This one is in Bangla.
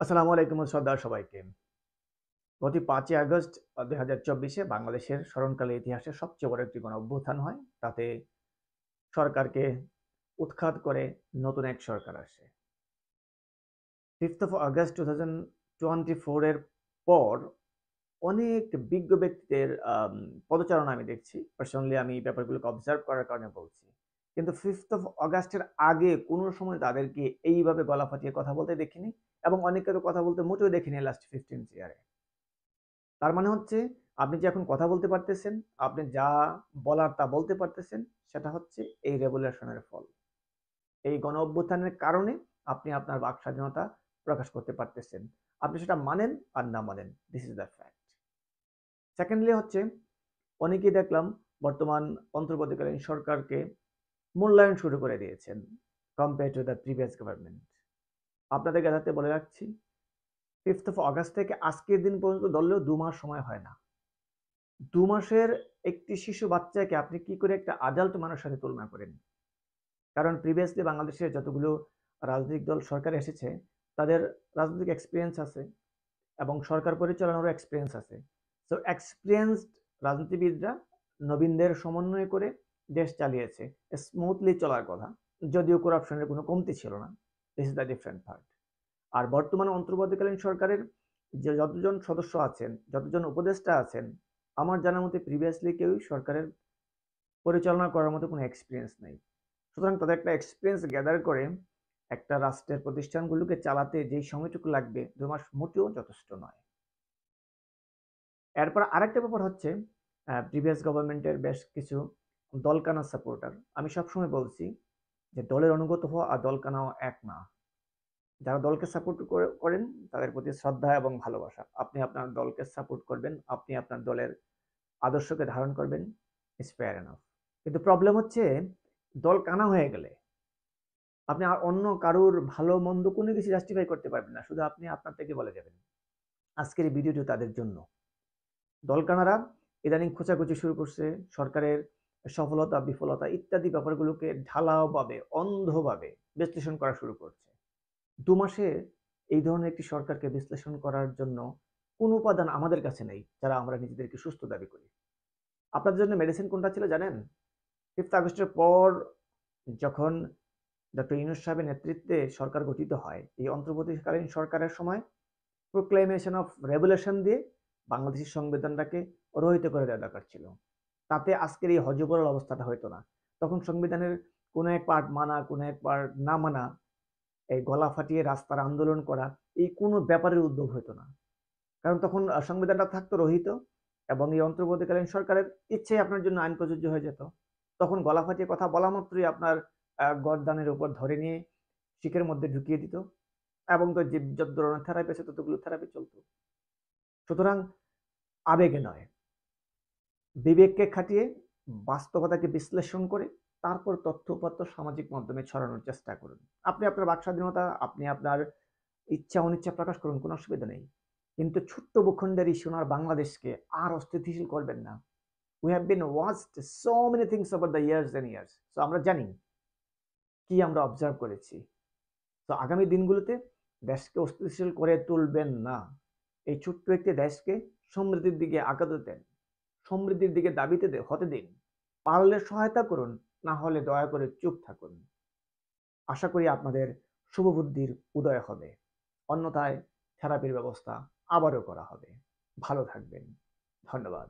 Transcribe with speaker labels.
Speaker 1: আসসালামু আলাইকুম শ্রদ্ধা সবাইকে। গত ৫ই আগস্ট ২০২৪-এ বাংলাদেশের স্মরণকালে ইতিহাসে সবচেয়ে বড় একটি গণঅভ্যুত্থান হয়। তাতে সরকারকে উৎখাত করে নতুন এক সরকার আসে। 5th অফ আগস্ট 2024 এর পর অনেক বিজ্ঞ ব্যক্তিদের পদচারণা আমি দেখছি। পার্সোনালি আমি এই ব্যাপারগুলোকে অবজার্ভ করার কারণে বলছি। কিন্তু 5th অফ আগস্টের আগে কোনো সময় তাদেরকে এইভাবে গলা ফাটিয়ে কথা বলতে দেখিনি এবং অনেককে তো কথা বলতে মোটেও দেখিনি লাস্ট 15 ইয়ারে। তার মানে হচ্ছে আপনি যে এখন কথা বলতে পারতেছেন, আপনি যা বলার তা বলতে পারতেছেন, সেটা হচ্ছে এই রেভলিউশনের ফল। এই গণঅভ্যুত্থানের কারণে আপনি আপনার বাক স্বাধীনতা প্রকাশ করতে পারতেছেন। আপনি সেটা মানেন আর না মানেন, this is the fact. Secondly হচ্ছে অনেকেই দেখলাম বর্তমান অন্তর্বর্তীকালীন সরকারকে মূল্যায়ন শুরু করে দিয়েছেন compare to the previous government. আপনাদের জ্ঞাতার্থে বলে রাখছি, 5th অফ আগস্ট থেকে আজকের দিন পর্যন্ত ধরলেও ২ মাস সময় হয় না। ২ মাসের একটি শিশু বাচ্চাকে আপনি কি করে একটা অ্যাডাল্ট মানুষের সাথে তুলনা করেন? কারণ প্রিভিয়াসলি বাংলাদেশের যতগুলো রাজনৈতিক দল সরকারে এসেছে, তাদের রাজনৈতিক এক্সপেরিয়েন্স আছে এবং সরকার পরিচালনারও এক্সপেরিয়েন্স আছে। সো এক্সপেরিয়েন্সড রাজনীতিবিদরা নবীনদের সমন্বয় করে দেশ চালিয়েছে। স্মুথলি চলার কথা। যদিও করাপশনের কোনো কমতি ছিল না। This is the different part. আর বর্তমানে অন্তর্বর্তীকালীন সরকারের যে যতজন সদস্য আছেন, যতজন উপদেষ্টা আছেন, আমার জানার মতে প্রিভিয়াসলি কেউই সরকারের পরিচালনা করার মতো কোনো এক্সপিরিয়েন্স নেই। সুতরাং তাদের একটা এক্সপিরিয়েন্স গ্যাদার করে একটা রাষ্ট্রের প্রতিষ্ঠানগুলোকে চালাতে যেই সময়টুকু লাগবে ২ মাস মোটেও যথেষ্ট নয়। এরপর আরেকটা ব্যাপার হচ্ছে প্রিভিয়াস গভর্নমেন্টের বেশ কিছু দলকানা সাপোর্টার। আমি সবসময় বলছি যে দলের অনুগত হওয়া আর দলকানা হওয়া এক না। যারা দলকে সাপোর্ট করেন তাদের প্রতি শ্রদ্ধা এবং ভালোবাসা। আপনি আপনার দলকে সাপোর্ট করবেন, আপনি আপনার দলের আদর্শকে ধারণ করবেন, ইটস ফেয়ার এনাফ। কিন্তু প্রবলেম হচ্ছে দল কানা হয়ে গেলে আপনি আর অন্য কারুর ভালো মন্দ কোনো কিছু জাস্টিফাই করতে পারবেন না, শুধু আপনি আপনার থেকে বলে যাবেন। আজকের এই ভিডিওটি তাদের জন্য। দলকানারা ইদানিং খোঁচাখুচি শুরু করছে সরকারের সফলতা বিফলতা ইত্যাদি ব্যাপারগুলোকে ঢালাওভাবে অন্ধভাবে বিশ্লেষণ করা শুরু করছে। ২ মাসে এই ধরনের একটি সরকারকে বিশ্লেষণ করার জন্য কোন উপাদান আমাদের কাছে নেই, যারা আমরা নিজেদেরকে সুস্থ দাবি করি। আপনাদের জন্য মেডিসিন কোনটা ছিল জানেন? 5th আগস্টের পর যখন ডক্টর ইউনূস সাহেবের নেতৃত্বে সরকার গঠিত হয়, এই অন্তর্বর্তীকালীন সরকারের সময় প্রোক্লেমেশন অফ রেভলিউশন দিয়ে বাংলাদেশের সংবিধানটাকে রহিত করে দেওয়া দরকার ছিল। তাতে আজকের এই হযবরল অবস্থাটা হতো না। তখন সংবিধানের কোনো এক পার্ট মানা, কোনো এক পার্ট না মানা, এই গলা ফাটিয়ে রাস্তার আন্দোলন করা, এই কোনো ব্যাপারের উদ্যোগ হতো না। কারণ তখন সংবিধানটা থাকতো রহিত এবং এই অন্তর্বর্তীকালীন সরকারের ইচ্ছেই আপনার জন্য আইন প্রযোজ্য হয়ে যেত। তখন গলা ফাটিয়ে কথা বলা মাত্রই আপনার গর্দানের উপর ধরে নিয়ে শিকের মধ্যে ঢুকিয়ে দিত এবং তো যে যত ধরনের থেরাপি আছে ততগুলো থেরাপি চলতো। সুতরাং আবেগে নয়, বিবেককে খাটিয়ে বাস্তবতাকে বিশ্লেষণ করে তারপর তথ্য উপাত্ত সামাজিক মাধ্যমে ছড়ানোর চেষ্টা করুন। আপনি আপনার বাক স্বাধীনতা, আপনি আপনার ইচ্ছা অনিচ্ছা প্রকাশ করুন, কোনো অসুবিধা নেই। কিন্তু ছোট্ট ভূখণ্ডের এই সোনার বাংলাদেশকে আর অস্থিতিশীল করবেন না। We have been watched so many things over the years and years. So আমরা জানি কি আমরা অবজার্ভ করেছি। তো আগামী দিনগুলোতে দেশকে অস্থিতিশীল করে তুলবেন না। এই ছোট্ট একটি দেশকে সমৃদ্ধির দিকে আগাতে দেন, সমৃদ্ধির দিকে দাবিতে হতে দিন। পারলে সহায়তা করুন, না হলে দয়া করে চুপ থাকুন। আশা করি আপনাদের শুভবুদ্ধির উদয় হবে। অন্যথায় থেরাপির ব্যবস্থা আবারও করা হবে। ভালো থাকবেন। ধন্যবাদ।